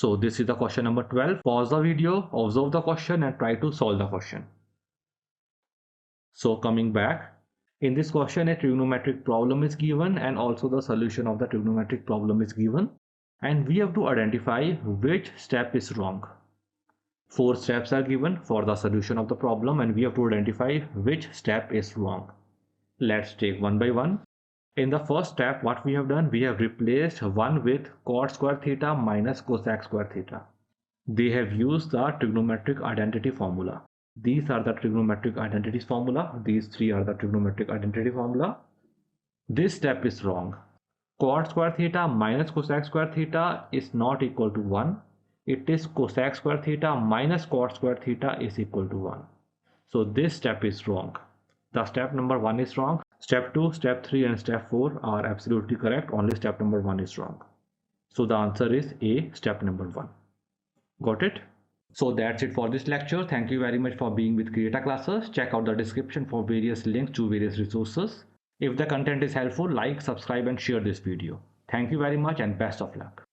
So this is the question number 12. Pause the video, observe the question and try to solve the question. So coming back, in this question a trigonometric problem is given and also the solution of the trigonometric problem is given, and we have to identify which step is wrong. 4 steps are given for the solution of the problem and we have to identify which step is wrong. Let's take one by one. In the first step, what we have done, we have replaced 1 with cot square theta minus cosec square theta. They have used the trigonometric identity formula. These are the trigonometric identities formula. These 3 are the trigonometric identity formula. This step is wrong. Cot square theta minus cosec square theta is not equal to 1. It is cosec square theta minus cot square theta is equal to 1. So this step is wrong. The step number 1 is wrong. Step 2, step 3 and step 4 are absolutely correct. Only step number 1 is wrong. So the answer is A, step number 1. Got it? So that's it for this lecture. Thank you very much for being with CREATA classes. Check out the description for various links to various resources. If the content is helpful, like, subscribe and share this video. Thank you very much and best of luck.